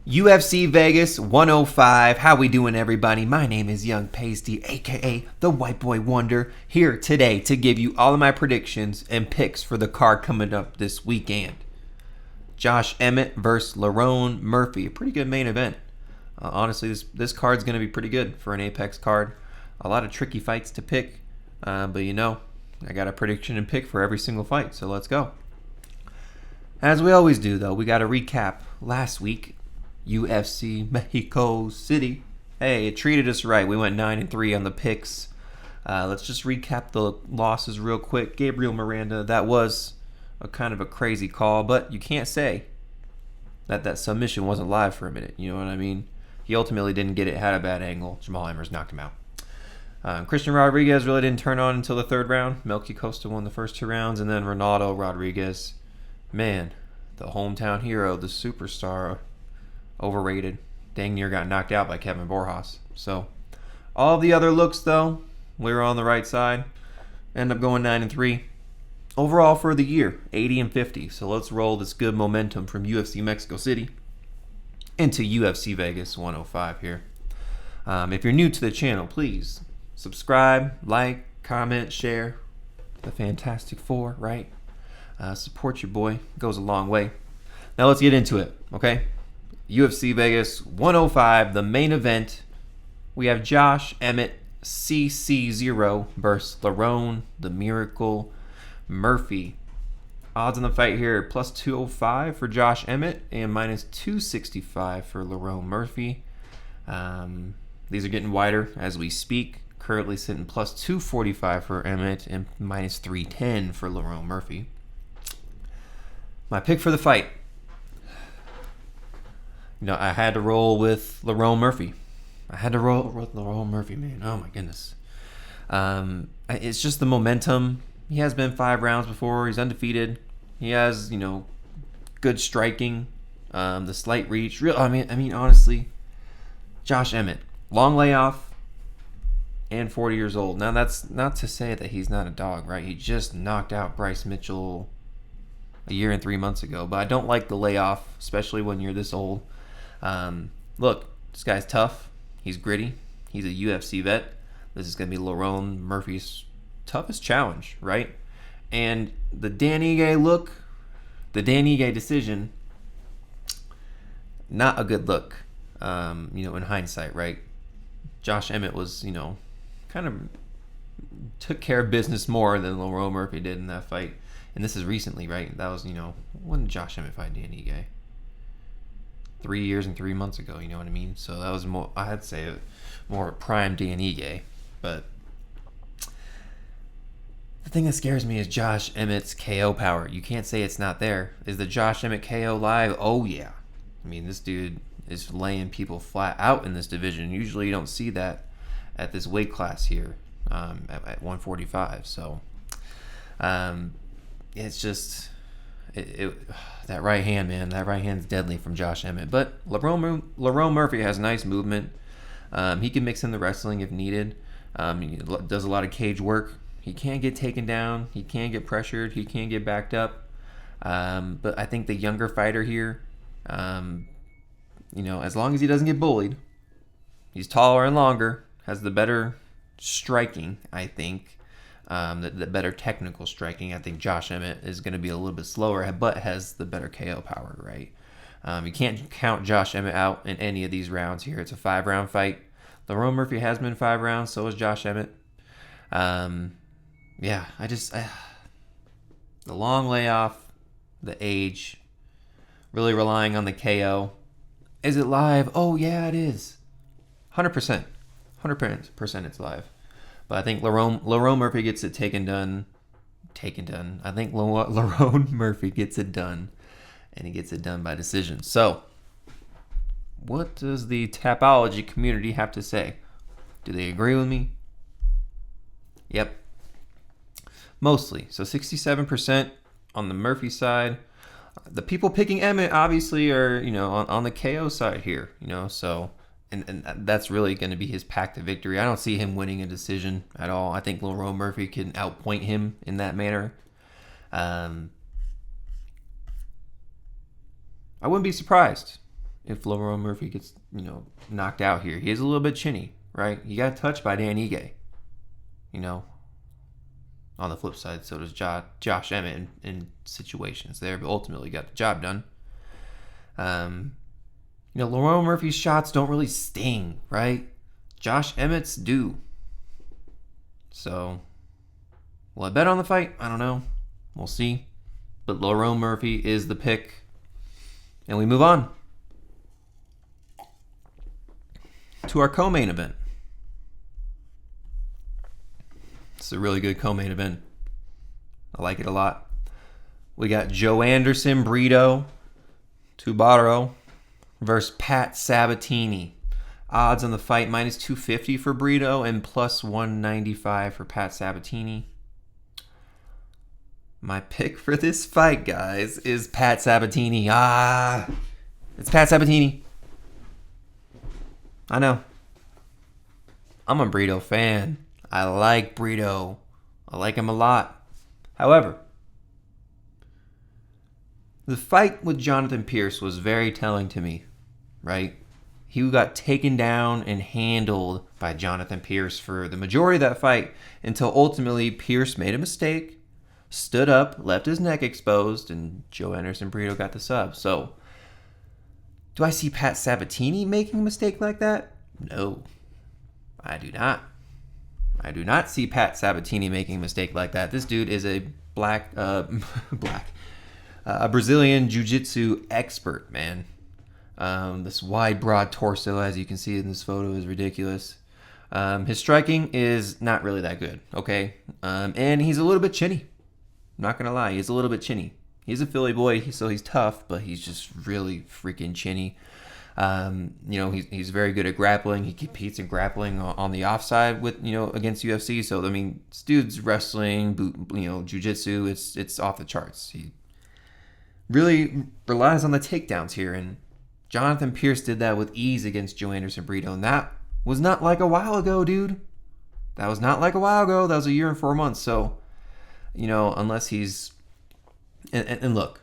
UFC Vegas 105. How we doing, everybody? My name is Young Pasty, aka the White Boy Wonder, here today to give you all of my predictions and picks for the card coming up this weekend. Josh Emmett versus Lerone Murphy, a pretty good main event. Honestly, this card's going to be pretty good for an Apex card. A lot of tricky fights to pick, but you know, I got a prediction and pick for every single fight, so let's go. As we always do, though, we got to recap last week. UFC Mexico City. Hey, it treated us right. We went 9-3 on the picks. Let's just recap the losses real quick. Gabriel Miranda, that was a kind of a crazy call, but you can't say that submission wasn't live for a minute. You know what I mean? He ultimately didn't get it, had a bad angle. Jamal Emmers knocked him out. Christian Rodriguez really didn't turn on until the third round. Mckee Costa won the first two rounds, and then Ronaldo Rodriguez. Man, the hometown hero, the superstar, overrated. Dang near got knocked out by Kevin Borjas. So, all the other looks, though, we were on the right side. End up going 9-3. Overall for the year, 80-50. So let's roll this good momentum from UFC Mexico City into UFC Vegas 105 here. If you're new to the channel, please subscribe, like, comment, share. The Fantastic Four, right? Support your boy. Goes a long way. Now let's get into it, okay? UFC Vegas 105, the main event. We have Josh Emmett, CC0 versus Lerone, the Miracle Murphy. Odds on the fight here, plus 205 for Josh Emmett and minus 265 for Lerone Murphy. These are getting wider as we speak. Currently sitting plus 245 for Emmett and minus 310 for Lerone Murphy. My pick for the fight. You know, I had to roll with Lerone Murphy. Man. Oh, my goodness. It's just the momentum. He has been 5 rounds before. He's undefeated. He has, good striking. The slight reach. I mean, honestly, Josh Emmett. Long layoff and 40 years old. Now, that's not to say that he's not a dog, right? He just knocked out Bryce Mitchell a year and 3 months ago. But I don't like the layoff, especially when you're this old. Look, this guy's tough. He's gritty. He's a UFC vet. This is going to be Lerone Murphy's toughest challenge, right? And the Dan Ige look, the Dan Ige decision, not a good look, in hindsight, right? Josh Emmett was, kind of took care of business more than Lerone Murphy did in that fight. And this is recently, right? That was, when did Josh Emmett fight Dan Ige? 3 years and 3 months ago, you know what I mean? So that was more, I'd say, more prime Dan Ige. But the thing that scares me is Josh Emmett's KO power. You can't say it's not there. Is the Josh Emmett KO live? Oh, yeah. I mean, this dude is laying people flat out in this division. Usually you don't see that at this weight class here at 145. So it's just... that right hand, man. That right hand's deadly from Josh Emmett. But Lerone Murphy has nice movement. He can mix in the wrestling if needed. He does a lot of cage work. He can get taken down. He can get pressured. He can get backed up. But I think the younger fighter here, as long as he doesn't get bullied, he's taller and longer, has the better striking, I think. The better technical striking. I think Josh Emmett is going to be a little bit slower, but has the better KO power, right? You can't count Josh Emmett out in any of these rounds here. It's a 5-round fight. Lerone Murphy has been 5 rounds, so is Josh Emmett. The long layoff, the age, really relying on the KO. Is it live? Oh, yeah, it is. 100%. 100% it's live. But I think Lerone Murphy gets it done. I think Lerone Murphy gets it done. And he gets it done by decision. So, what does the Tapology community have to say? Do they agree with me? Yep. Mostly. So 67% on the Murphy side. The people picking Emmett obviously are, on the KO side here, so... And that's really going to be his path to victory. I don't see him winning a decision at all. I think Lerone Murphy can outpoint him in that manner. I wouldn't be surprised if Lerone Murphy gets, knocked out here. He is a little bit chinny, right? He got touched by Dan Ige. On the flip side, so does Josh Emmett in situations there, but ultimately got the job done. Lerone Murphy's shots don't really sting, right? Josh Emmett's do. So, will I bet on the fight? I don't know. We'll see. But Lerone Murphy is the pick. And we move on to our co-main event. It's a really good co-main event. I like it a lot. We got Joanderson, Brito, Tubaro versus Pat Sabitini. Odds on the fight minus 250 for Brito and plus 195 for Pat Sabitini. My pick for this fight, guys, is Pat Sabitini. It's Pat Sabitini. I know. I'm a Brito fan. I like Brito. I like him a lot. However, the fight with Jonathan Pearce was very telling to me, right? He got taken down and handled by Jonathan Pearce for the majority of that fight until ultimately Pearce made a mistake, stood up, left his neck exposed, and Joanderson Brito got the sub. So, do I see Pat Sabatini making a mistake like that? No, I do not. I do not see Pat Sabatini making a mistake like that. This dude is a a Brazilian jiu-jitsu expert, man. This wide, broad torso, as you can see in this photo, is ridiculous. His striking is not really that good, okay? And he's a little bit chinny. I'm not going to lie. He's a little bit chinny. He's a Philly boy, so he's tough, but he's just really freaking chinny. He's very good at grappling. He competes in grappling on the offside with, against UFC. So, I mean, this dude's wrestling, jiu-jitsu, it's off the charts. He really relies on the takedowns here, and Jonathan Pearce did that with ease against Joanderson Brito, and that was not like a while ago, dude. That was not like a while ago. That was a year and 4 months. So, unless he's... And look,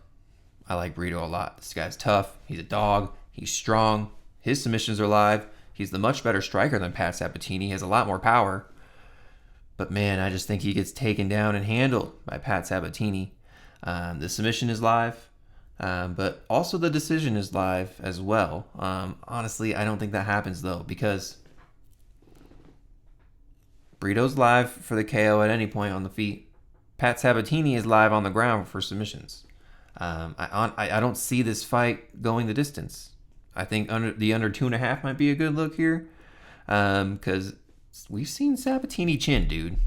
I like Brito a lot. This guy's tough. He's a dog. He's strong. His submissions are live. He's the much better striker than Pat Sabatini. He has a lot more power. But, man, I just think he gets taken down and handled by Pat Sabatini. The submission is live. But also the decision is live as well. Honestly, I don't think that happens, though, because Brito's live for the KO at any point on the feet. Pat Sabatini is live on the ground for submissions. I don't see this fight going the distance. I think under 2.5 might be a good look here, because we've seen Sabatini chin, dude.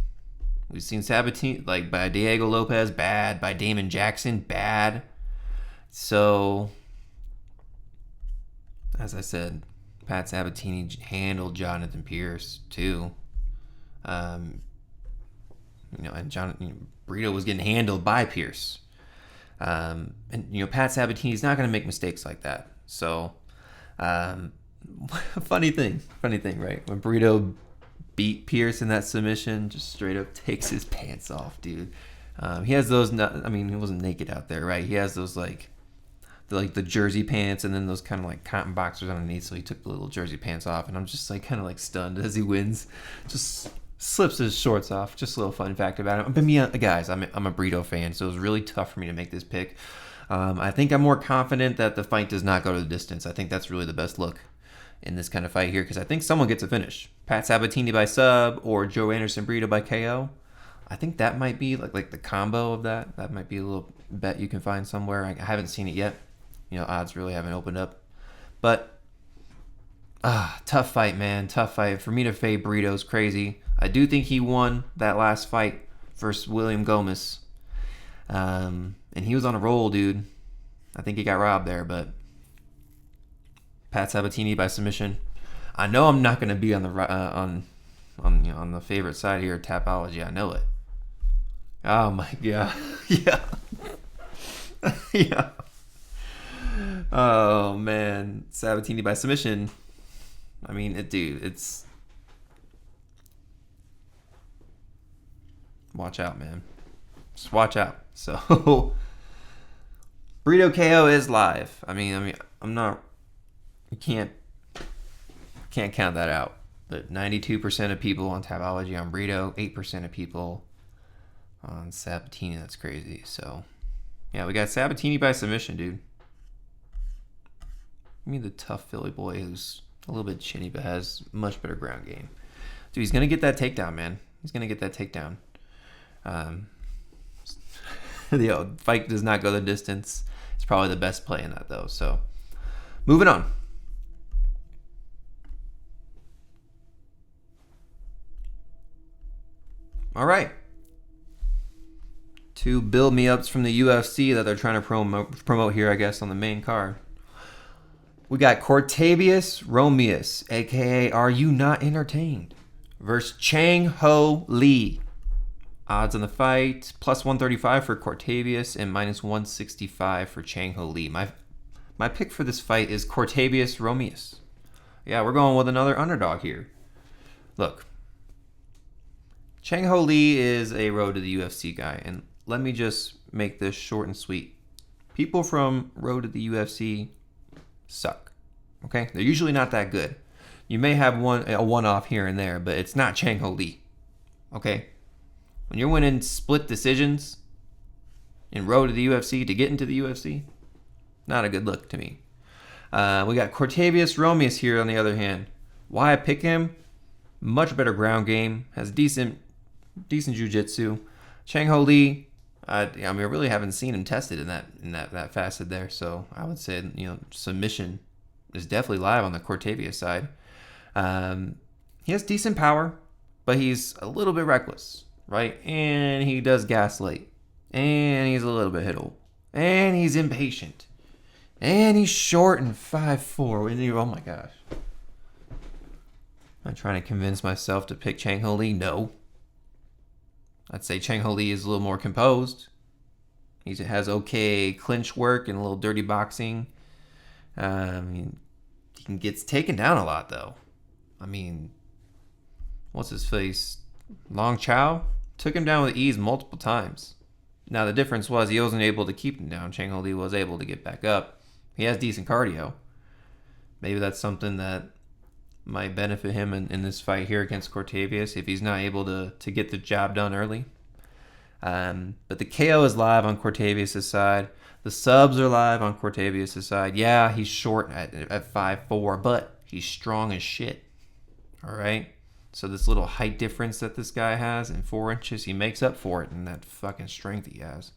We've seen Sabatini, like, by Diego Lopez, bad. By Damon Jackson, bad. So, as I said, Pat Sabatini handled Jonathan Pearce, too. And Brito was getting handled by Pearce. And Pat Sabatini's not going to make mistakes like that. So, funny thing, right? When Brito beat Pearce in that submission, just straight up takes his pants off, dude. He has those, he wasn't naked out there, right? He has those, the jersey pants and then those kind of like cotton boxers underneath. So he took the little jersey pants off, and I'm just kind of stunned as he wins. Just slips his shorts off. Just a little fun fact about him. But guys, I'm a Brito fan, so it was really tough for me to make this pick. I think I'm more confident that the fight does not go to the distance. I think that's really the best look in this kind of fight here, because I think someone gets a finish. Pat Sabatini by sub or Joanderson Brito by KO. I think that might be like the combo of that. That might be a little bet you can find somewhere. I haven't seen it yet. Odds really haven't opened up. But tough fight, man. Tough fight. For me to fade Brito's crazy. I do think he won that last fight versus William Gomez. And he was on a roll, dude. I think he got robbed there, but Pat Sabatini by submission. I know I'm not going to be on the on the favorite side here, Tapology. I know it. Oh my god. Yeah. Yeah. Oh man, Sabatini by submission. It's watch out, man. Just watch out. So Brito KO is live. I'm not You can't count that out. But 92% of people on Tapology on Brito, 8% of people on Sabitini. That's crazy. So, yeah, we got Sabitini by submission, dude. Give me the tough Philly boy who's a little bit chinny but has much better ground game. Dude, he's going to get that takedown, man. He's going to get that takedown. The fight does not go the distance. It's probably the best play in that, though. So, moving on. All right. 2 build me ups from the UFC that they're trying to promote here, I guess, on the main card. We got Cortavious Romious, aka Are You Not Entertained, versus ChangHo Lee. Odds on the fight, plus 135 for Cortavious and minus 165 for ChangHo Lee. My pick for this fight is Cortavious Romious. Yeah, we're going with another underdog here. Look, ChangHo Lee is a road to the UFC guy, and let me just make this short and sweet. People from road to the UFC suck. Okay? They're usually not that good. You may have a one-off here and there, but it's not ChangHo Lee. Okay? When you're winning split decisions in road to the UFC to get into the UFC, not a good look to me. We got Cortavious Romious here on the other hand. Why I pick him? Much better ground game. Has decent jiu-jitsu. ChangHo Lee, I really haven't seen him tested in that facet there. So I would say, submission is definitely live on the Cortavious side. He has decent power, but he's a little bit reckless, right? And he does gas late. And he's a little bit hittable. And he's impatient. And he's short and 5'4". Oh my gosh. I'm trying to convince myself to pick ChangHo Lee. No. I'd say ChangHo Lee is a little more composed. He has okay clinch work and a little dirty boxing. He gets taken down a lot, though. I mean, what's his face? Long Chow took him down with ease multiple times. Now, the difference was he wasn't able to keep him down. ChangHo Lee was able to get back up. He has decent cardio. Maybe that's something that might benefit him in this fight here against Cortavious if he's not able to get the job done early. But the KO is live on Cortavious' side. The subs are live on Cortavious' side. Yeah, he's short at 5'4", but he's strong as shit. All right? So this little height difference that this guy has in 4 inches, he makes up for it in that fucking strength he has.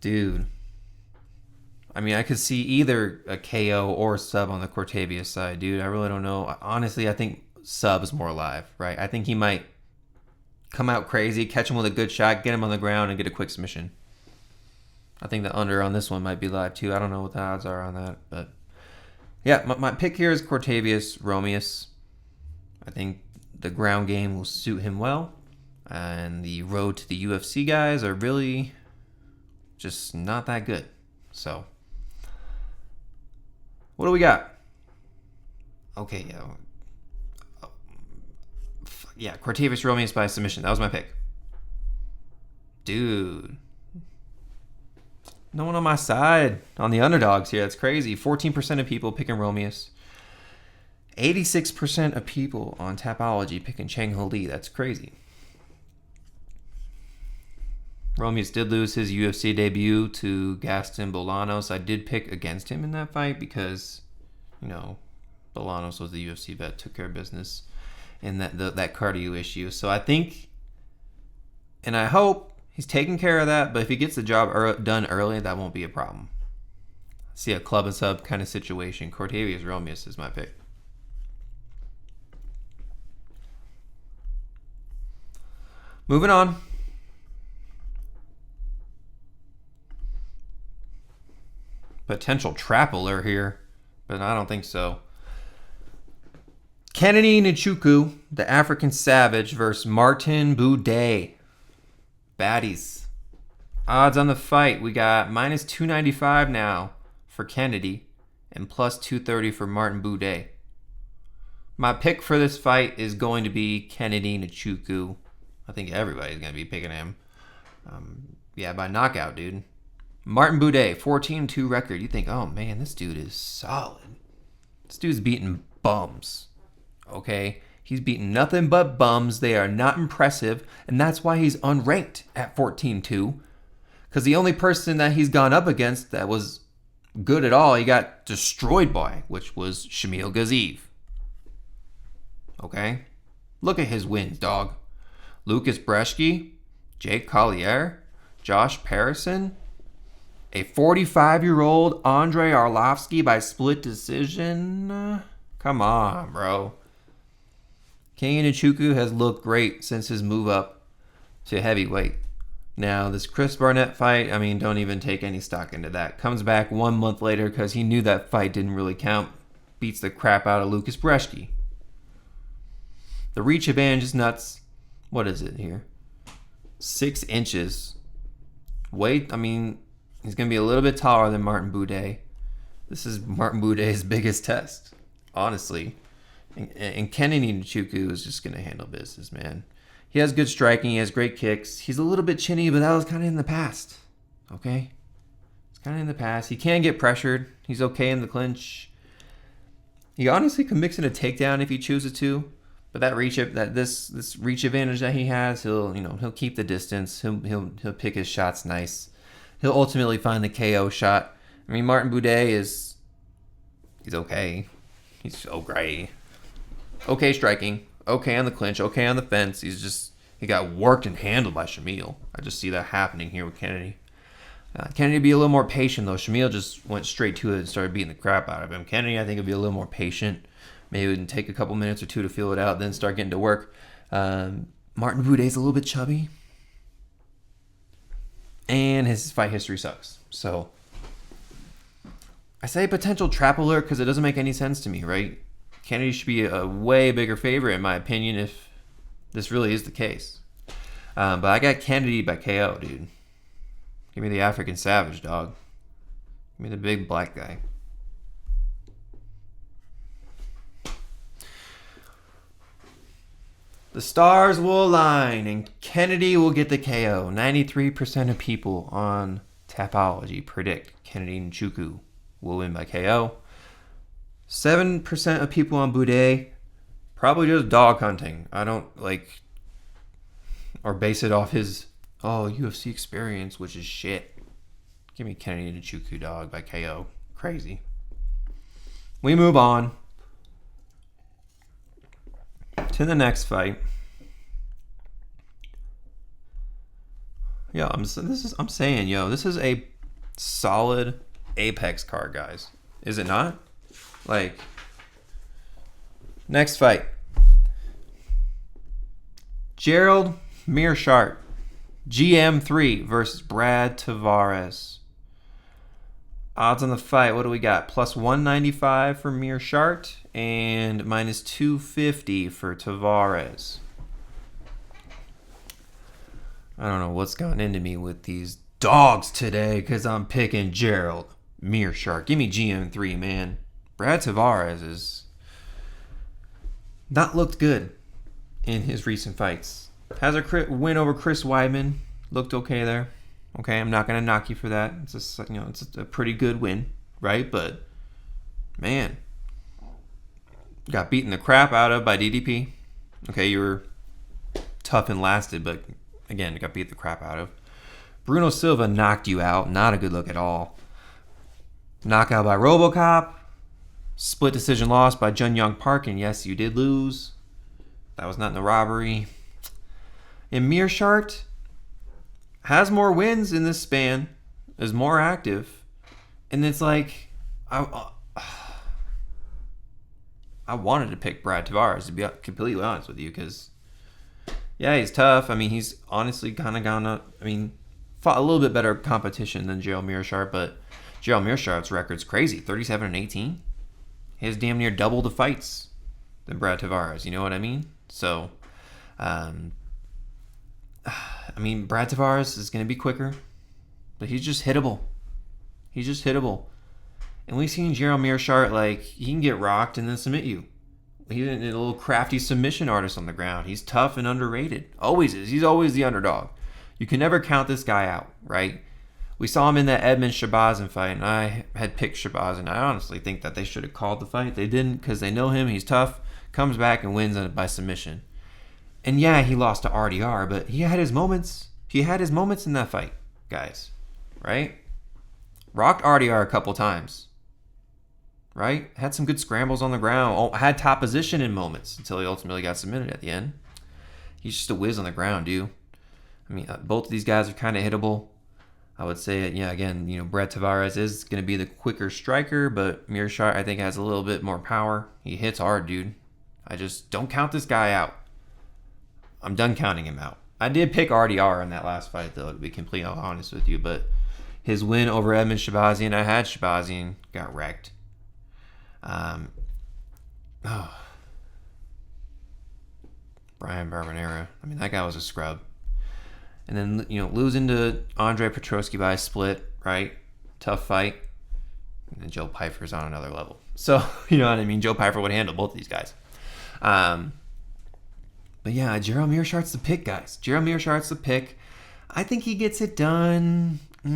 Dude. I mean, I could see either a KO or a sub on the Cortavious side, dude. I really don't know. Honestly, I think sub is more alive, right? I think he might come out crazy, catch him with a good shot, get him on the ground, and get a quick submission. I think the under on this one might be live, too. I don't know what the odds are on that, but yeah, my pick here is Cortavious Romious. I think the ground game will suit him well, and the road to the UFC guys are really just not that good. So, what do we got? Okay, yeah, Cortavious Romious by submission. That was my pick. Dude. No one on my side on the underdogs here. That's crazy. 14% of people picking Romious. 86% of people on Tapology picking ChangHo Lee. That's crazy. Romious did lose his UFC debut to Gaston Bolanos. I did pick against him in that fight because, Bolanos was the UFC vet, took care of business in that cardio issue. So I think, and I hope, he's taking care of that, but if he gets the job done early, that won't be a problem. See a club and sub kind of situation. Cortavious Romious is my pick. Moving on. Potential trap alert here, but I don't think so. Kennedy Nzechukwu, the African Savage, versus Martin Buday. Baddies. Odds on the fight. We got minus 295 now for Kennedy and plus 230 for Martin Buday. My pick for this fight is going to be Kennedy Nzechukwu. I think everybody's going to be picking him. By knockout, dude. Martin Buday, 14-2 record. You think, oh man, this dude is solid. This dude's beating bums. Okay? He's beaten nothing but bums. They are not impressive, and that's why he's unranked at 14-2. Because the only person that he's gone up against that was good at all, he got destroyed by, which was Shamil Gaziev. Okay? Look at his wins, dog. Lucas Brzeski, Jake Collier, Josh Parison, a 45-year-old Andrei Arlovsky by split decision. Come on, bro. Nzechukwu has looked great since his move up to heavyweight. Now, this Chris Barnett fight, I mean, don't even take any stock into that. Comes back 1 month later because he knew that fight didn't really count. Beats the crap out of Lucas Brzeski. The reach advantage is nuts. What is it here? 6 inches. Weight, I mean, he's going to be a little bit taller than Martin Buday. This is Martin Buday's biggest test, honestly. And Kennedy Nzechukwu is just going to handle business, man. He has good striking. He has great kicks. He's a little bit chinny, but that was kind of in the past. Okay? It's kind of in the past. He can get pressured. He's okay in the clinch. He honestly can mix in a takedown if he chooses to. But that reach, this reach advantage that he has, he'll keep the distance. He'll pick his shots nice. He'll ultimately find the KO shot. I mean, Martin Buday he's okay. He's so great. Okay striking. Okay on the clinch. Okay on the fence. He got worked and handled by Shamil. I just see that happening here with Kennedy. Kennedy be a little more patient though. Shamil just went straight to it and started beating the crap out of him. Kennedy, I think, would be a little more patient. Maybe it would take a couple minutes or two to feel it out, then start getting to work. Martin Buday's a little bit chubby. And his fight history sucks. So, I say potential trap alert because it doesn't make any sense to me, right? Kennedy should be a way bigger favorite, in my opinion, if this really is the case. But I got Kennedy by KO, dude. Give me the African Savage, dog. Give me the big black guy. The stars will align and Kennedy will get the KO. 93% of people on Tapology predict Kennedy Nzechukwu will win by KO. 7% of people on Buday probably just dog hunting. I don't or base it off his UFC experience, which is shit. Give me Kennedy Nzechukwu, dog, by KO. Crazy. We move on to the next fight. I'm saying, this is a solid Apex card, guys. Is it not? Next fight. Gerald Meerschaert, GM3 versus Brad Tavares. Odds on the fight, what do we got? Plus 195 for Meerschaert and minus 250 for Tavares. I don't know what's gone into me with these dogs today because I'm picking Gerald Meerschaert. Give me GM3, man. Brad Tavares has not looked good in his recent fights. Has a win over Chris Weidman. Looked okay there. Okay, I'm not going to knock you for that. It's it's a pretty good win, right? But, man, got beaten the crap out of by DDP. Okay, you were tough and lasted, but, again, got beat the crap out of. Bruno Silva knocked you out. Not a good look at all. Knockout by RoboCop. Split decision loss by Jun Young Park. And, yes, you did lose. That was not in the robbery. And Meerschaert has more wins in this span, is more active, and it's like I wanted to pick Brad Tavares, to be completely honest with you, because he's tough. I mean, he's honestly kind of gone up. I mean, fought a little bit better competition than Gerald Meerschaert, but Gerald Meerschaert's record's crazy, 37-18. He has damn near double the fights than Brad Tavares. You know what I mean? So, Brad Tavares is going to be quicker, but he's just hittable. And we've seen Gerald Meerschaert, he can get rocked and then submit you. He's a little crafty submission artist on the ground. He's tough and underrated. Always is. He's always the underdog. You can never count this guy out, right? We saw him in that Edmund Shabazin fight, and I had picked Shabazin. I honestly think that they should have called the fight. They didn't because they know him. He's tough. Comes back and wins by submission. And yeah, he lost to RDR, but he had his moments. He had his moments in that fight, guys. Right? Rocked RDR a couple times. Right? Had some good scrambles on the ground. Had top position in moments until he ultimately got submitted at the end. He's just a whiz on the ground, dude. I mean, both of these guys are kind of hittable. I would say, yeah, again, Brett Tavares is going to be the quicker striker, but Meerschaert, I think, has a little bit more power. He hits hard, dude. I just don't count this guy out. I'm done counting him out. I did pick RDR in that last fight, though, to be completely honest with you, but his win over Edmund Shabazin, I had Shabazin, got wrecked. Brian Barbonera. I mean, that guy was a scrub. And then, losing to Andre Petroski by a split, right? Tough fight. And then Joe Pyfer's on another level. So, you know what I mean? Joe Pyfer would handle both of these guys. But yeah, Gerald Meerschaert's the pick, guys. Gerald Meerschaert's the pick. I think he gets it done. I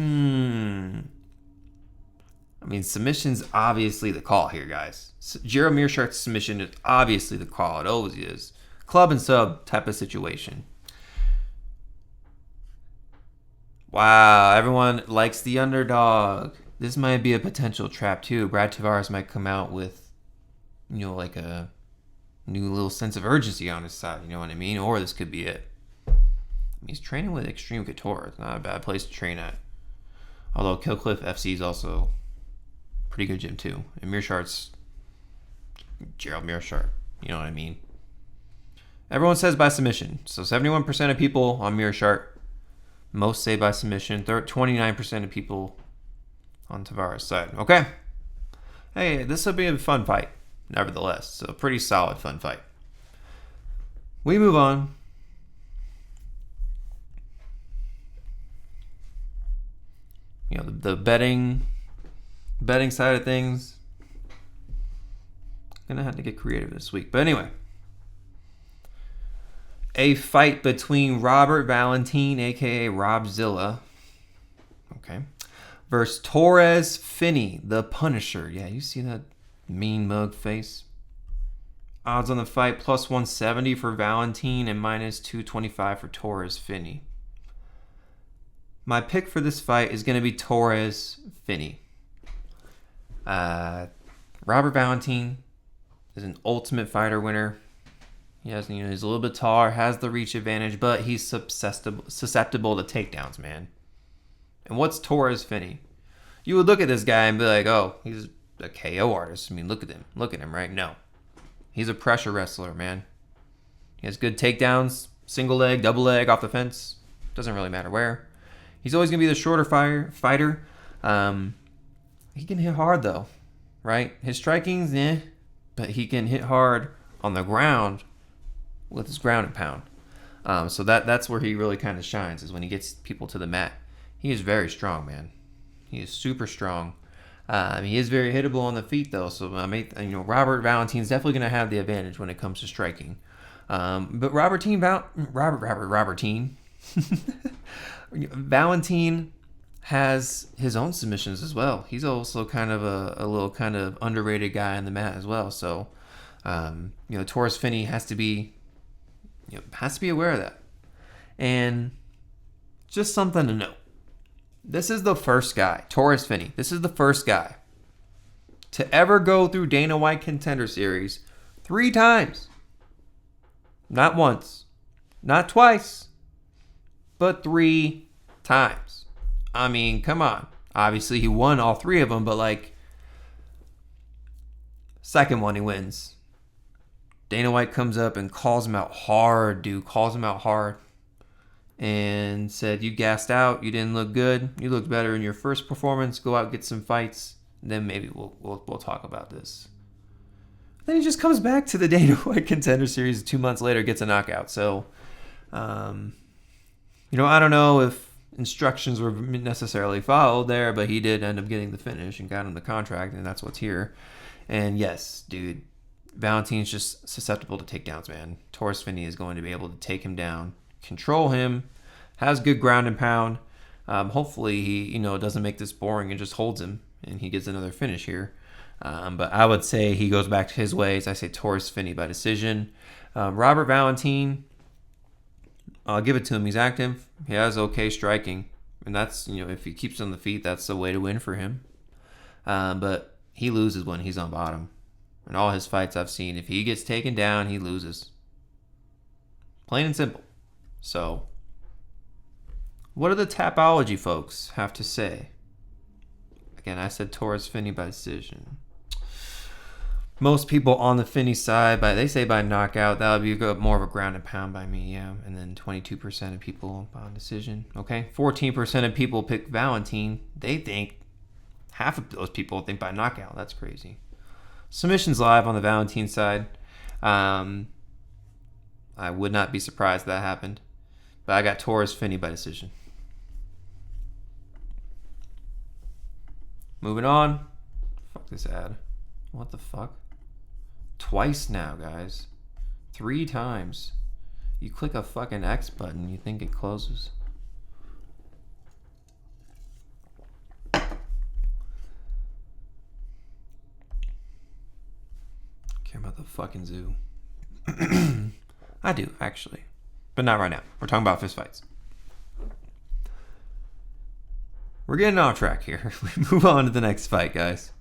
mean, submission's obviously the call here, guys. Gerald Meerschaert's submission is obviously the call. It always is. Club and sub type of situation. Wow, everyone likes the underdog. This might be a potential trap, too. Brad Tavares might come out with, like a new little sense of urgency on his side. You know what I mean? Or this could be it. I mean, he's training with Extreme Couture. It's not a bad place to train at. Although Killcliff FC is also a pretty good gym, too. And Meerschaert's Gerald Meerschaert. You know what I mean? Everyone says by submission. So 71% of people on Meerschaert. Most say by submission. 29% of people on Tavares' side. Okay. Hey, this will be a fun fight, nevertheless. So a pretty solid fun fight. We move on. The betting side of things. Gonna have to get creative this week. But anyway. A fight between Robert Valentin, a.k.a. Robzilla, okay, versus Torrez Finney, the Punisher. Yeah, you see that mean mug face? Odds on the fight, plus 170 for Valentin and minus 225 for Torrez Finney. My pick for this fight is going to be Torrez Finney. Robert Valentin is an Ultimate Fighter winner. He has, he's a little bit taller, has the reach advantage, but he's susceptible to takedowns, man. And what's Torrez Finney? You would look at this guy and be like, oh, he's a KO artist. I mean, look at him. Look at him, right? No. He's a pressure wrestler, man. He has good takedowns, single leg, double leg, off the fence. Doesn't really matter where. He's always going to be the shorter fighter. He can hit hard, though, right? His striking's, but he can hit hard on the ground with his ground and pound. So that's where he really kind of shines, is when he gets people to the mat. He is very strong, man. He is super strong. He is very hittable on the feet, though. So Robert Valentin's definitely going to have the advantage when it comes to striking. But Valentin has his own submissions as well. He's also kind of a little kind of underrated guy on the mat as well. So Torrez Finney has to be aware of that. And just something to note. This is the first guy, Torrez Finney. This is the first guy to ever go through Dana White Contender Series 3 times. Not once, not twice, but 3 times. I mean, come on. Obviously, he won all 3 of them, but second one he wins. Dana White comes up and calls him out hard, dude. Calls him out hard. And said, you gassed out. You didn't look good. You looked better in your first performance. Go out, get some fights. Then maybe we'll talk about this. Then he just comes back to the Dana White Contender Series 2 months later, gets a knockout. So, I don't know if instructions were necessarily followed there, but he did end up getting the finish and got him the contract, and that's what's here. And yes, dude, Valentin's just susceptible to takedowns, man. Torrez Finney is going to be able to take him down, control him, has good ground and pound. Hopefully he, doesn't make this boring and just holds him and he gets another finish here. But I would say he goes back to his ways. I say Torrez Finney by decision. Robert Valentin, I'll give it to him. He's active. He has okay striking. And that's, if he keeps on the feet, that's the way to win for him. But he loses when he's on bottom. In all his fights I've seen, if he gets taken down, he loses. Plain and simple. So, what do the Tapology folks have to say? Again, I said Torrez Finney by decision. Most people on the Finney side, they say by knockout. That would be more of a ground and pound by me, yeah. And then 22% of people on decision. Okay, 14% of people pick Valentin. They think half of those people think by knockout. That's crazy. Submissions live on the Valentin side. I would not be surprised if that happened. But I got Torrez Finney by decision. Moving on. Fuck this ad. What the fuck? Twice now, guys. 3 times. You click a fucking X button, you think it closes. Care about the fucking zoo. I do, actually. But not right now. We're talking about fist fights. We're getting off track here. We move on to the next fight, guys.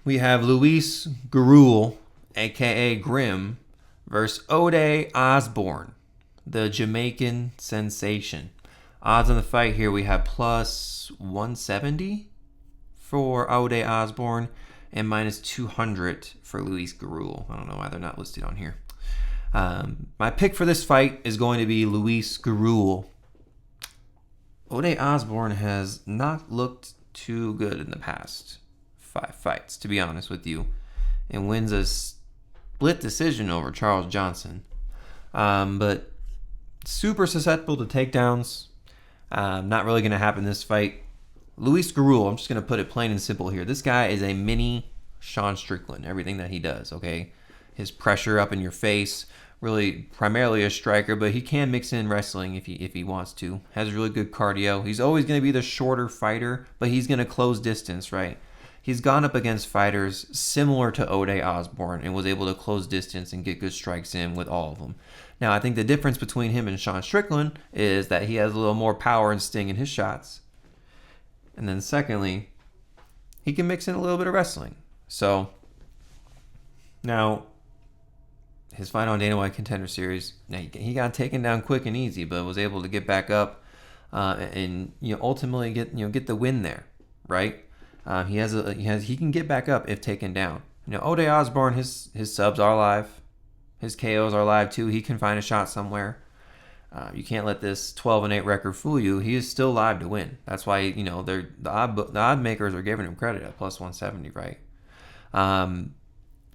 We have Luis Gurule, a.k.a. Grim, versus Buday Osbourne, the Jamaican sensation. Odds on the fight here, we have plus 170 for Buday Osbourne and minus 200 for Luis Gurule. I don't know why they're not listed on here. My pick for this fight is going to be Luis Gurule. Buday Osbourne has not looked too good in the past 5 fights, to be honest with you, and wins a split decision over Charles Johnson. But super susceptible to takedowns. Not really going to happen this fight. Luis Gurule, I'm just going to put it plain and simple here. This guy is a mini Sean Strickland, everything that he does, okay? His pressure up in your face, really primarily a striker, but he can mix in wrestling if he wants to. Has really good cardio. He's always going to be the shorter fighter, but he's going to close distance, right? He's gone up against fighters similar to Buday Osbourne and was able to close distance and get good strikes in with all of them. Now, I think the difference between him and Sean Strickland is that he has a little more power and sting in his shots. And then secondly, he can mix in a little bit of wrestling. So, now, his fight on Dana White Contender Series, now he got taken down quick and easy, but was able to get back up and ultimately get the win there, right? He can get back up if taken down. Buday Osbourne, his subs are live, his KOs are live too. He can find a shot somewhere. You can't let this 12-8 record fool you. He is still live to win. That's why the odd makers are giving him credit at plus 170, right?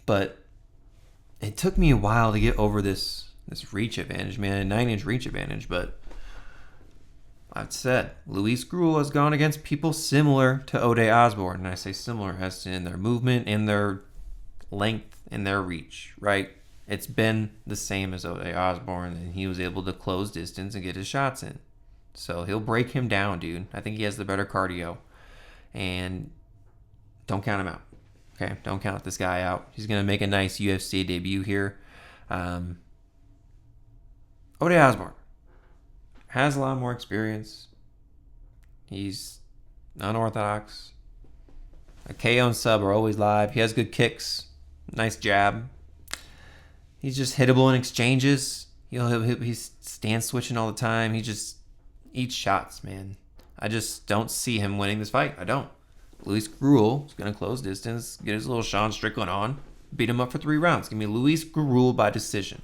But it took me a while to get over this reach advantage, man, a 9-inch reach advantage. But I've said Luis Gurule has gone against people similar to Buday Osbourne, and I say similar as in their movement, in their length, in their reach, right? It's been the same as Buday Osbourne, and he was able to close distance and get his shots in. So he'll break him down, dude. I think he has the better cardio. And don't count him out. Okay, don't count this guy out. He's going to make a nice UFC debut here. Buday Osbourne has a lot more experience. He's unorthodox. A KO and sub are always live. He has good kicks. Nice jab. He's just hittable in exchanges. He's stand switching all the time. He just eats shots, man. I just don't see him winning this fight. I don't. Luis Gurule is going to close distance, get his little Sean Strickland on, beat him up for 3 rounds. Give me Luis Gurule by decision.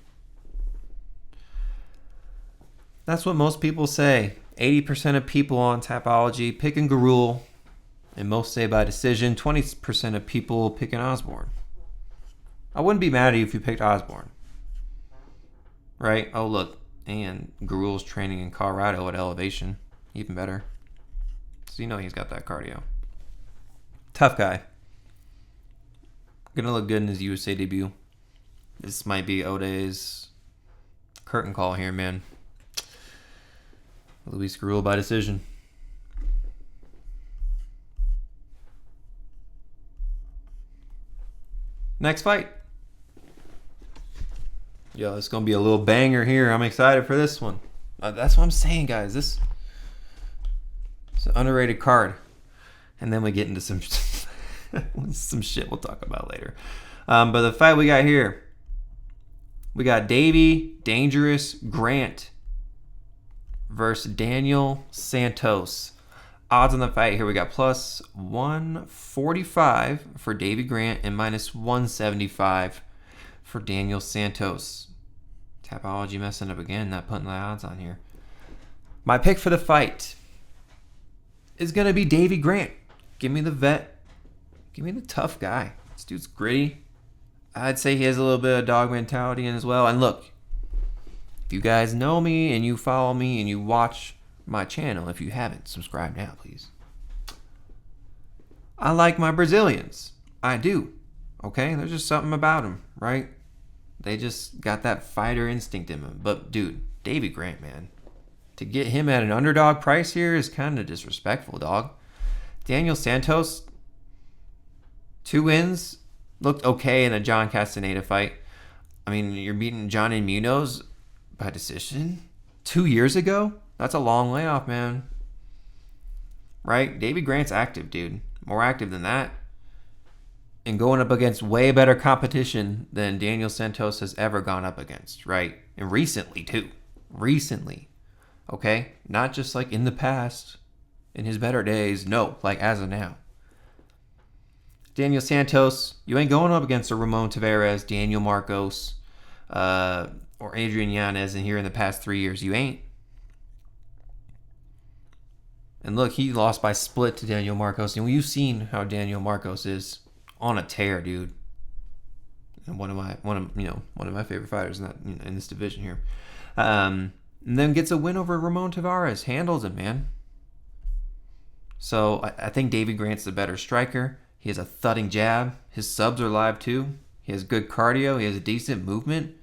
That's what most people say. 80% of people on Tapology picking Gurule, and most say by decision. 20% of people picking Osbourne. I wouldn't be mad at you if you picked Osbourne. Right? Oh, look. And Gurule's training in Colorado at elevation. Even better. So he's got that cardio. Tough guy. Gonna look good in his USA debut. This might be Buday's curtain call here, man. Gurule by decision. Next fight. Yo, it's going to be a little banger here. I'm excited for this one. That's what I'm saying, guys. This is an underrated card. And then we get into some some shit we'll talk about later. But the fight we got here, we got Davey, Dangerous, Grant versus Daniel Santos. Odds on the fight here, we got plus 145 for Davey Grant and minus 175 for Daniel Santos. Tapology messing up again, not putting the odds on here. My pick for the fight is going to be Davey Grant. Give me the vet. Give me the tough guy. This dude's gritty. I'd say he has a little bit of dog mentality in as well. And look, if you guys know me and you follow me and you watch my channel, if you haven't, subscribe now, please. I like my Brazilians. I do. Okay? There's just something about them, right? They just got that fighter instinct in them. But, dude, Davey Grant, man. To get him at an underdog price here is kind of disrespectful, dog. Daniel Santos, 2 wins. Looked okay in a John Castaneda fight. I mean, you're beating Johnny Munoz by decision 2 years ago? That's a long layoff, man. Right? Davey Grant's active, dude. More active than that. And going up against way better competition than Daniel Santos has ever gone up against, right? And recently, too. Recently. Okay? Not just like in the past, in his better days. No, like as of now. Daniel Santos, you ain't going up against a Ramon Tavares, Daniel Marcos, or Adrian Yanez in here in the past 3 years. You ain't. And look, he lost by split to Daniel Marcos. And you've seen how Daniel Marcos is on a tear, dude. And one of my favorite fighters in this division here. And then gets a win over Ramon Tavares. Handles him, man. So I think Davey Grant's the better striker. He has a thudding jab. His subs are live too. He has good cardio. He has a decent movement.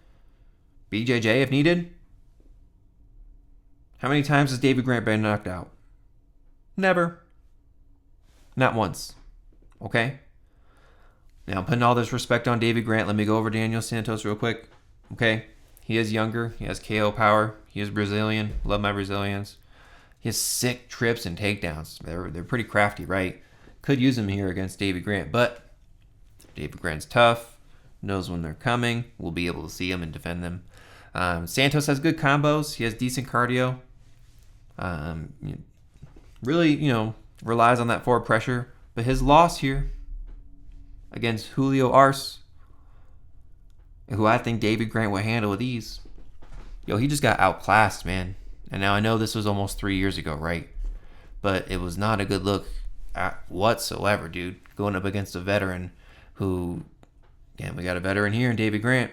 BJJ if needed. How many times has Davey Grant been knocked out? Never. Not once. Okay? Now, putting all this respect on Davey Grant, let me go over Daniel Santos real quick. Okay? He is younger. He has KO power. He is Brazilian. Love my Brazilians. He has sick trips and takedowns. They're pretty crafty, right? Could use him here against Davey Grant, but Davey Grant's tough. Knows when they're coming. We'll be able to see them and defend them. Santos has good combos. He has decent cardio. Really, relies on that forward pressure. But his loss here against Julio Arce, who I think Davey Grant would handle with ease. He just got outclassed, man. And now I know this was almost 3 years ago, right? But it was not a good look whatsoever, dude. Going up against a veteran who, again, we got a veteran here in Davey Grant.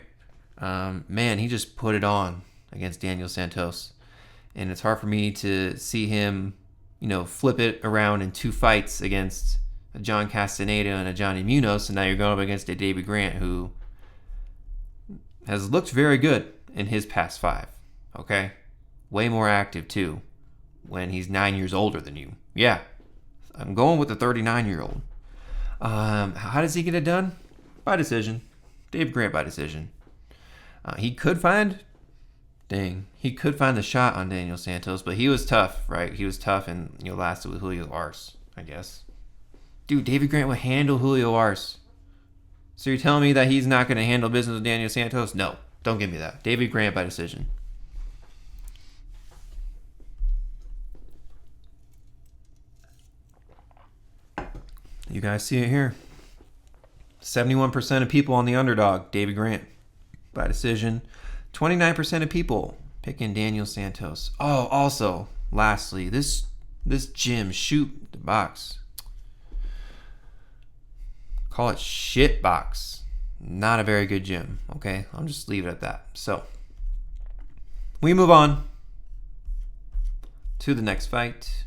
Man, he just put it on against Daniel Santos. And it's hard for me to see him, flip it around in 2 fights against a John Castaneda and a Johnny Munoz. And now you're going up against a Davey Grant who has looked very good in his past 5. Okay? Way more active, too, when he's 9 years older than you. Yeah. I'm going with the 39-year-old. How does he get it done? By decision. Davey Grant by decision. He could find the shot on Daniel Santos, but he was tough, right? He was tough and lasted with Julio Arce, I guess. Dude, Davey Grant would handle Julio Arce. So you're telling me that he's not going to handle business with Daniel Santos? No, don't give me that. Davey Grant by decision. You guys see it here. 71% of people on the underdog, Davey Grant, by decision. 29% of people picking Daniel Santos. Oh, also, lastly, this gym, Shoot the Box. Call it shit box. Not a very good gym, okay? I'll just leave it at that. So, we move on to the next fight.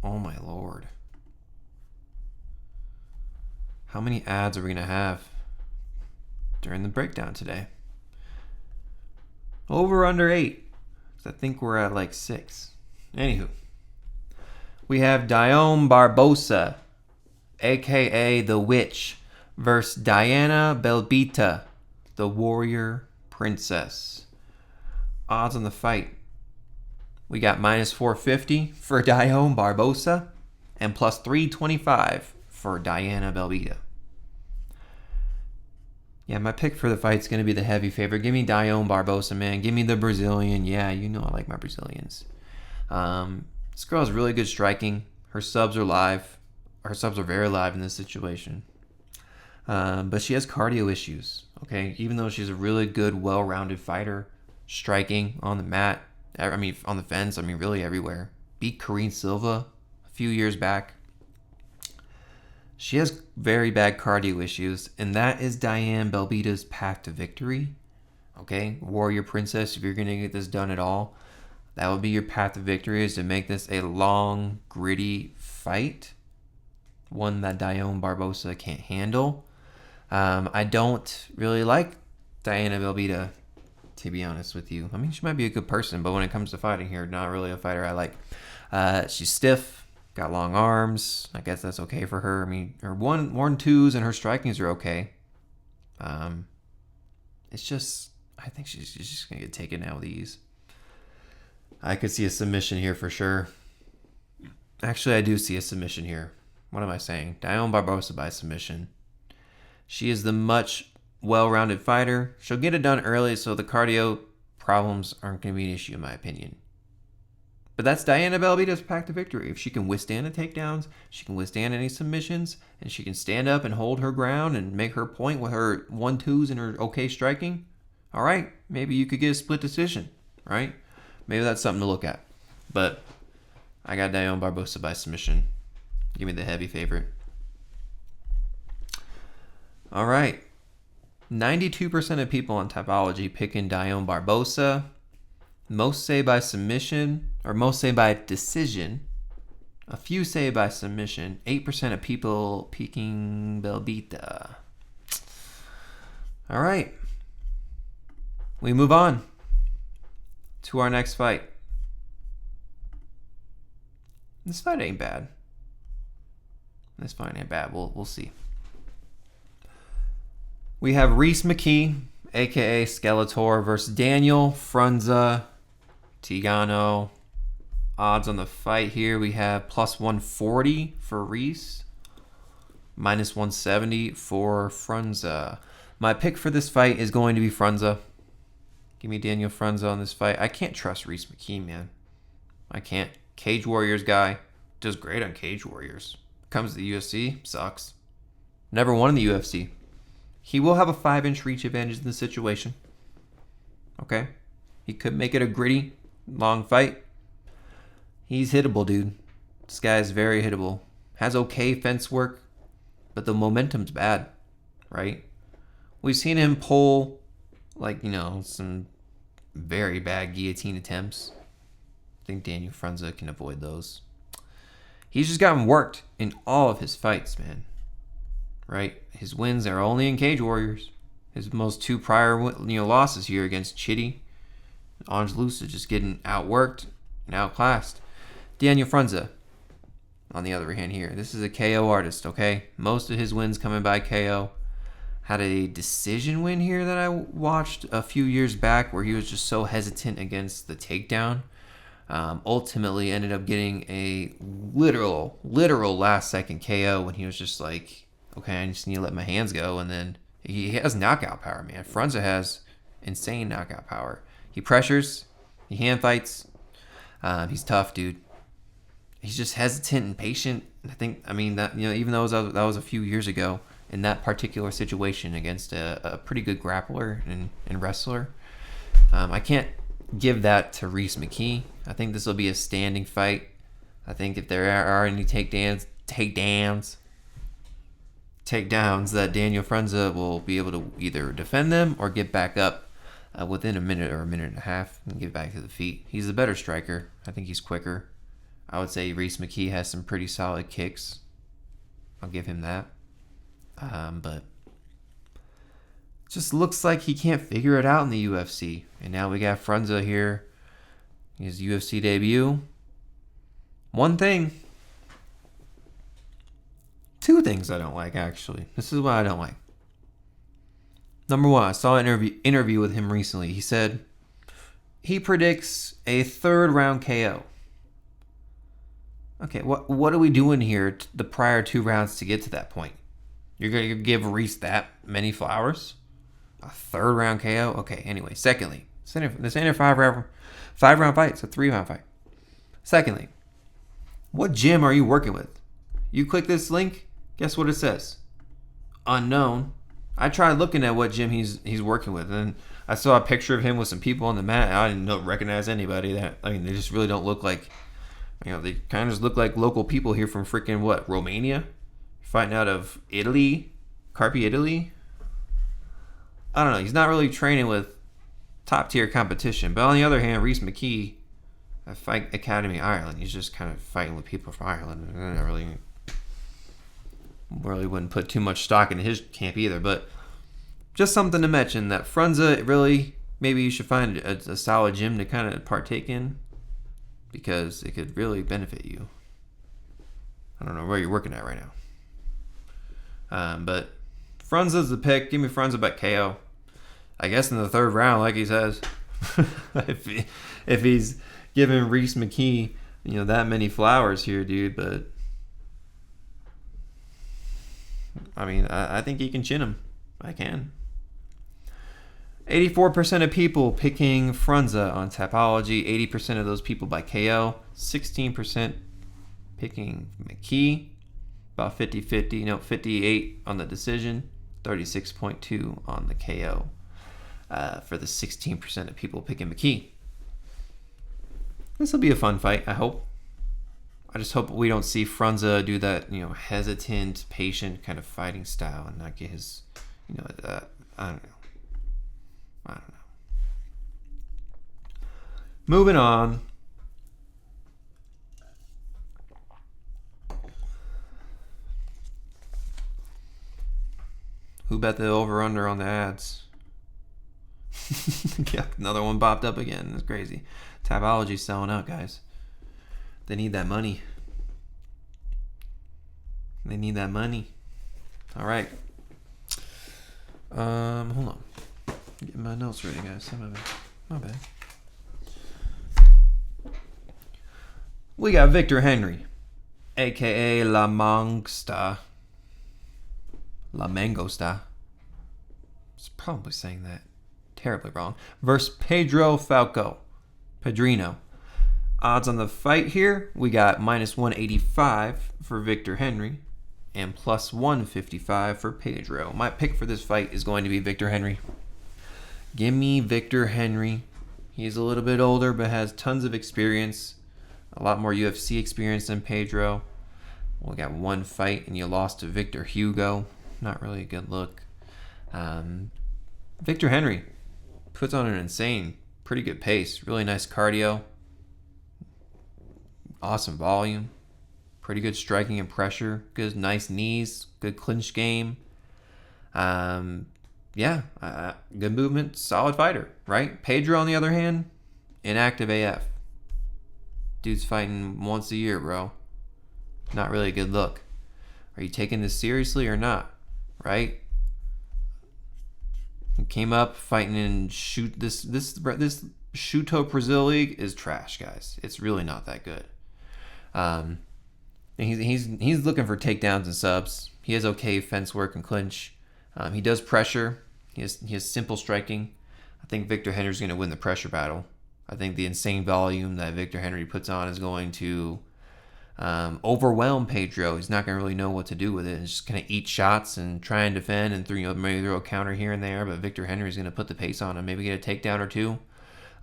Oh my lord. How many ads are we going to have during the breakdown today? Over under 8. I think we're at like 6. Anywho. We have Dione Barbosa, a.k.a. The Witch, versus Diana Belbita, the Warrior Princess. Odds on the fight. We got minus 450 for Dione Barbosa and plus 325 for Diana Belbita. Yeah, my pick for the fight is going to be the heavy favorite. Give me Dione Barbosa, man. Give me the Brazilian. Yeah, you know I like my Brazilians. This girl has really good striking. Her subs are live. Her subs are very live in this situation. But she has cardio issues, okay? Even though she's a really good, well-rounded fighter, striking on the mat, on the fence, really everywhere. Beat Karine Silva a few years back. She has very bad cardio issues, and that is Diana Belbita's path to victory. Okay, Warrior Princess, if you're going to get this done at all, that would be your path to victory, is to make this a long, gritty fight. One that Dione Barbosa can't handle. I don't really like Diana Belbita, to be honest with you. She might be a good person, but when it comes to fighting here, not really a fighter I like. She's stiff, got long arms. I guess that's okay for her. Her 1-2s and her strikings are okay. It's just, I think she's just going to get taken out with ease. I could see a submission here for sure. Actually, I do see a submission here. What am I saying? Dione Barbosa by submission. She is the much well-rounded fighter. She'll get it done early, so the cardio problems aren't going to be an issue in my opinion. But that's Diana Belbita's path to victory. If she can withstand the takedowns, she can withstand any submissions, and she can stand up and hold her ground and make her point with her 1-2s and her okay striking, all right, maybe you could get a split decision, right? Maybe that's something to look at. But I got Dione Barbosa by submission. Give me the heavy favorite. All right. 92% of people on Typology picking Dione Barbosa. Most say by submission, or most say by decision. A few say by submission. 8% of people picking Belbita. All right. We move on to our next fight. This fight ain't bad. We'll see. We have Rhys Mckee, a.k.a. Skeletor, versus Daniel Frunza Tigano. Odds on the fight here, we have plus 140 for Rhys, minus 170 for Frunza. My pick for this fight is going to be Frunza. Give me Daniel Frunza on this fight. I can't trust Rhys Mckee, man. I can't. Cage Warriors guy. Does great on Cage Warriors. Comes to the UFC, sucks. Never won in the UFC. He will have a 5-inch reach advantage in this situation. Okay? He could make it a gritty, long fight. He's hittable, dude. This guy is very hittable. Has okay fence work, but the momentum's bad, right? We've seen him pull, some very bad guillotine attempts. I think Daniel Frunza can avoid those. He's just gotten worked in all of his fights, man. Right? His wins are only in Cage Warriors. His most 2 prior losses here against Chitty and Angelusa, just getting outworked and outclassed. Daniel Frunza, on the other hand here, this is a KO artist, okay? Most of his wins coming by KO. Had a decision win here that I watched a few years back where he was just so hesitant against the takedown. Ultimately ended up getting a literal last second KO when he was just like, okay, I just need to let my hands go. And then he has knockout power, man. Frunza has insane knockout power. He pressures, he hand fights. He's tough, dude. He's just hesitant and patient. I think, that, even though that was a few years ago in that particular situation against a pretty good grappler and wrestler, I can't give that to Rhys Mckee. I think this will be a standing fight. I think if there are any takedowns that Daniel Frunza will be able to either defend them or get back up within a minute or a minute and a half and get back to the feet. He's a better striker. I think he's quicker. I would say Rhys Mckee has some pretty solid kicks. I'll give him that. But Just looks like he can't figure it out in the UFC. And now we got Frunza here. His UFC debut. One thing. Two things I don't like, actually. This is what I don't like. Number one, I saw an interview with him recently. He said he predicts a third round KO. Okay, what are we doing here the prior 2 rounds to get to that point? You're going to give Rhys that many flowers? A third round KO? Okay, anyway. Secondly, this ain't a 5-round fight. It's a 3-round fight. Secondly, what gym are you working with? You click this link, guess what it says? Unknown. I tried looking at what gym he's working with, and I saw a picture of him with some people on the mat. I didn't recognize anybody. They just really don't look like, they kind of just look like local people here from freaking Romania? Fighting out of Italy? Carpi, Italy? I don't know. He's not really training with top tier competition. But on the other hand, Rhys Mckee, at Fight Academy Ireland, he's just kind of fighting with people from Ireland. I don't really wouldn't put too much stock into his camp either. But just something to mention that Frunza, really, maybe you should find a solid gym to kind of partake in, because it could really benefit you. I don't know where you're working at right now. But Frunza's the pick. Give me Frunza by KO. I guess in the 3rd round, like he says. if he's giving Rhys Mckee, that many flowers here, dude. But I think he can chin him. I can. 84% of people picking Frunza on Tapology. 80% of those people by KO. 16% picking Mckee. About 50-50. 58 on the decision. 36.2 on the KO. For the 16% of people picking Mckee. This will be a fun fight, I hope. I just hope we don't see Frunza do that, hesitant, patient kind of fighting style and not get his, I don't know. Moving on. Who bet the over-under on the ads? Yeah, another one popped up again. It's crazy. Tapology's selling out, guys. They need that money. All right. Hold on. Getting my notes ready, guys. My bad. We got Victor Henry, a.k.a. La Mangosta. It's probably saying that terribly wrong. Versus Pedro Falcao. Pedrino. Odds on the fight here, we got -185 for Victor Henry and +155 for Pedro. My pick for this fight is going to be Victor Henry. Give me Victor Henry. He's a little bit older, but has tons of experience. A lot more UFC experience than Pedro. We got one fight, and you lost to Victor Hugo. Not really a good look. Victor Henry puts on an insane, pretty good pace. Really nice cardio. Awesome volume. Pretty good striking and pressure. Good, nice knees. Good clinch game. Good movement. Solid fighter, right? Pedro, on the other hand, inactive AF. Dude's fighting once a year, bro. Not really a good look. Are you taking this seriously or not? Right? He came up fighting in this Shuto Brazil League is trash, guys. It's really not that good. He's looking for takedowns and subs. He has okay fence work and clinch. He does pressure. He has simple striking. I think Victor Henry's going to win the pressure battle. I think the insane volume that Victor Henry puts on is going to overwhelm Pedro. He's not going to really know what to do with it. He's just going to eat shots and try and defend and maybe throw a counter here and there. But Victor Henry's going to put the pace on him. Maybe get a takedown or two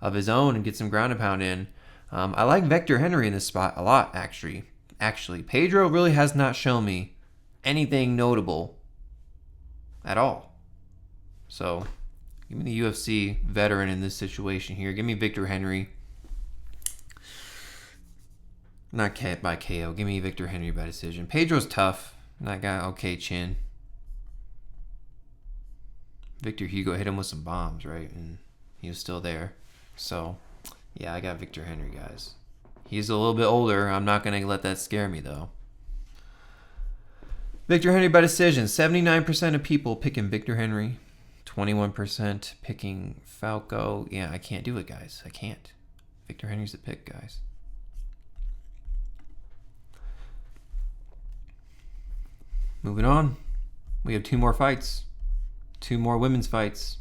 of his own and get some ground and pound in. I like Victor Henry in this spot a lot, actually. Pedro really has not shown me anything notable at all. So, give me the UFC veteran in this situation here. Give me Victor Henry. Not by KO. Give me Victor Henry by decision. Pedro's tough. That guy, okay, chin. Victor Hugo hit him with some bombs, right? And he was still there. So, yeah, I got Victor Henry, guys. He's a little bit older. I'm not going to let that scare me, though. Victor Henry by decision. 79% of people picking Victor Henry. 21% picking Falcao. Yeah, I can't do it, guys. I can't. Victor Henry's the pick, guys. Moving on. We have 2 more fights. 2 more women's fights.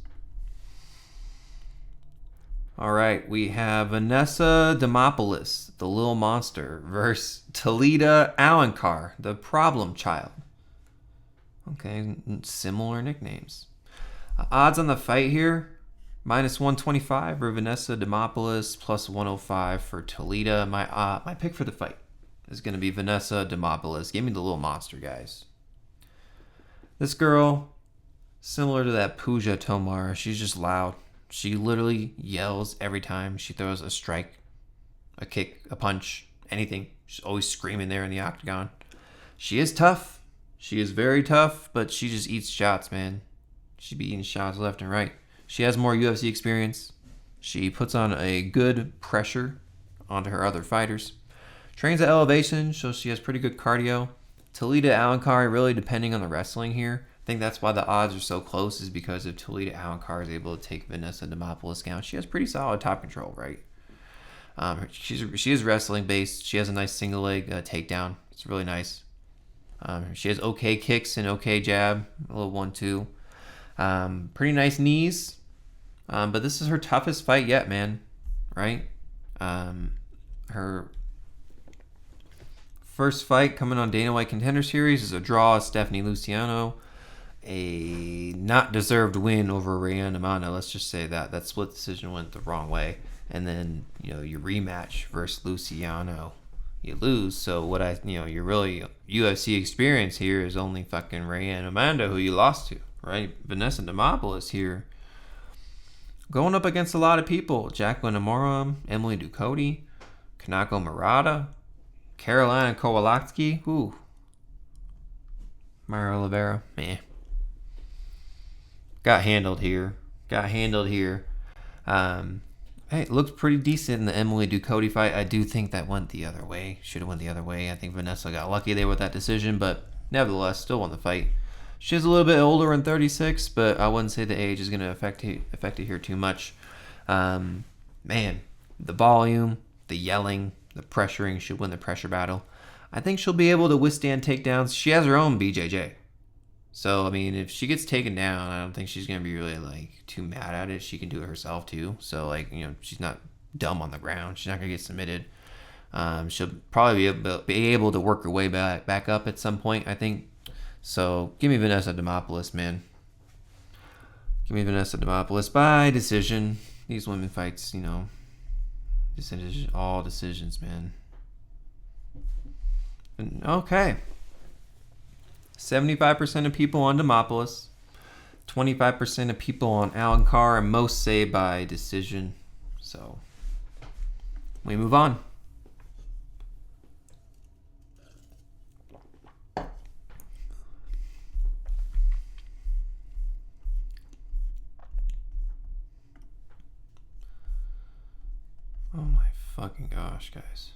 All right, we have Vanessa Demopoulos, the little monster, versus Talita Alencar, the problem child. Okay, similar nicknames. Odds on the fight here, -125 for Vanessa Demopoulos, +105 for Talita. My pick for the fight is going to be Vanessa Demopoulos. Give me the little monster, guys. This girl, similar to that Pooja Tomar, she's just loud. She literally yells every time she throws a strike, a kick, a punch, anything. She's always screaming there in the octagon. She is tough. She is very tough, but she just eats shots, man. She be eating shots left and right. She has more UFC experience. She puts on a good pressure onto her other fighters. Trains at elevation, so she has pretty good cardio. Talita Alencar, really depending on the wrestling here. I think that's why the odds are so close, is because if Talita Alencar is able to take Vanessa Demopoulos down, she has pretty solid top control, right? She is wrestling based. She has a nice single leg takedown. It's really nice. She has okay kicks and okay jab, a little 1-2. Pretty nice knees. But this is her toughest fight yet, man. Right? Her first fight coming on Dana White Contender Series is a draw with Stephanie Luciano. A not deserved win over Rayan Amanda. Let's just say that split decision went the wrong way. And then, your rematch versus Luciano, you lose. So your really UFC experience here is only fucking Rayan Amanda, who you lost to, right? Vanessa Demopoulos here, going up against a lot of people. Jacqueline Amorim, Emily Ducote, Kanako Murata, Carolina Kowalski. Ooh. Myra Oliveira. Meh. Got handled here. Hey, it looked pretty decent in the Emily Ducote fight. I do think that went the other way. Should have went the other way. I think Vanessa got lucky there with that decision, but nevertheless, still won the fight. She's a little bit older in 36, but I wouldn't say the age is going to affect it here too much. Man, the volume, the yelling, the pressuring should win the pressure battle. I think she'll be able to withstand takedowns. She has her own BJJ. So, if she gets taken down, I don't think she's going to be really, too mad at it. She can do it herself, too. So, she's not dumb on the ground. She's not going to get submitted. She'll probably be able to work her way back up at some point, I think. So, give me Vanessa Demopoulos, man. Give me Vanessa Demopoulos by decision. These women fights, all decisions, man. Okay. 75% of people on Demopoulos, 25% of people on Alencar, and most say by decision. So, we move on. Oh my fucking gosh, guys.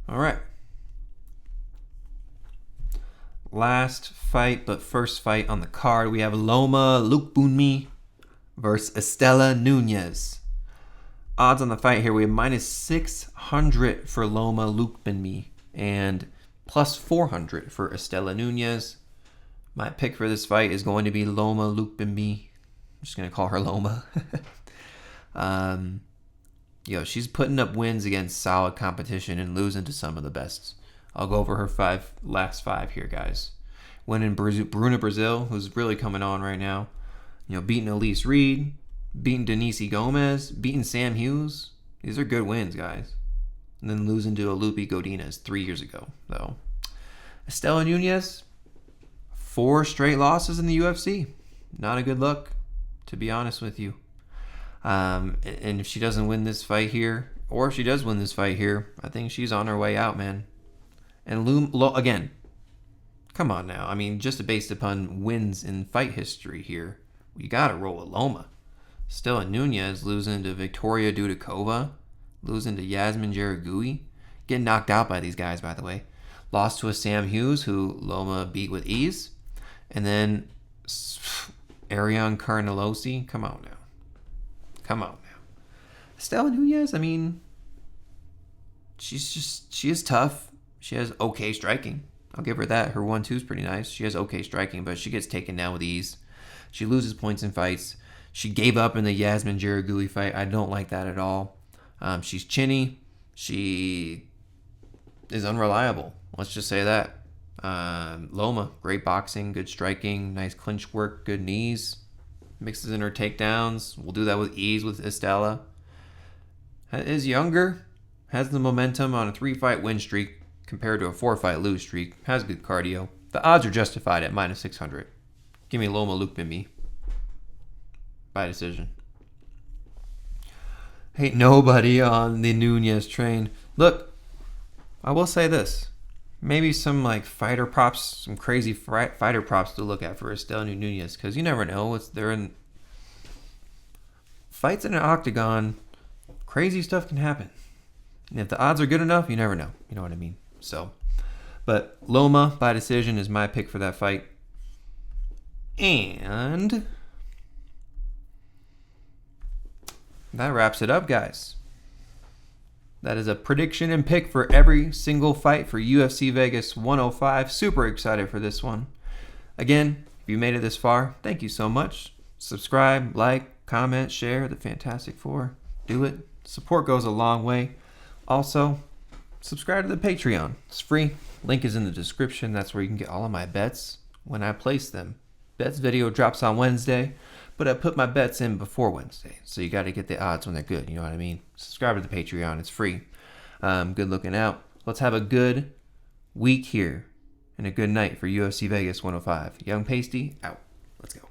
All right. Last fight, but first fight on the card, we have Loma Lookboonmee versus Estela Nunez. Odds on the fight here, we have -600 for Loma Lookboonmee and +400 for Estela Nunez. My pick for this fight is going to be Loma Lookboonmee. I'm just going to call her Loma. She's putting up wins against solid competition and losing to some of the best. I'll go over her last five here, guys. Winning Bruna Brazil, who's really coming on right now. Beating Elise Reed, beating Denise Gomez, beating Sam Hughes. These are good wins, guys. And then losing to Alupi Godinez 3 years ago, though. Estela Nunez, 4 straight losses in the UFC. Not a good look, to be honest with you. And if she doesn't win this fight here, or if she does win this fight here, I think she's on her way out, man. And again, Come on now. I mean, just based upon wins in fight history here, you got to roll with Loma. Stella Nunez losing to Victoria Dudikova, losing to Yasmin Jaragui, getting knocked out by these guys, by the way. Lost to a Sam Hughes, who Loma beat with ease. And then Ariane Carnelosi. Come on now. Stella Nunez, I mean, she is tough. She has okay striking. I'll give her that. Her 1-2 is pretty nice. She has okay striking, but she gets taken down with ease. She loses points in fights. She gave up in the Yasmin Jaragui fight. I don't like that at all. She's chinny. She is unreliable. Let's just say that. Loma, great boxing, good striking, nice clinch work, good knees. Mixes in her takedowns. We'll do that with ease with Estella. Is younger. Has the momentum on a 3-fight win streak compared to a 4-fight lose streak. Has good cardio. The odds are justified at minus 600. Give me Loma Lukbimi. By decision. Ain't nobody on the Nunez train. Look, I will say this. Maybe some like fighter props, some crazy fighter props to look at for Estelle Nunez, because you never know. They're in fights in an octagon. Crazy stuff can happen. And if the odds are good enough, you never know. You know what I mean? So, but Loma by decision is my pick for that fight. And that wraps it up, guys. That is a prediction and pick for every single fight for UFC Vegas 105. Super excited for this one. Again, if you made it this far, thank you so much. Subscribe, like, comment, share the Fantastic Four. Do it. Support goes a long way. Also, subscribe to the Patreon. It's free. Link is in the description. That's where you can get all of my bets when I place them. Bets video drops on Wednesday, but I put my bets in before Wednesday. So you got to get the odds when they're good. You know what I mean? Subscribe to the Patreon. It's free. Good looking out. Let's have a good week here and a good night for UFC Vegas 105. Young Pasty, out. Let's go.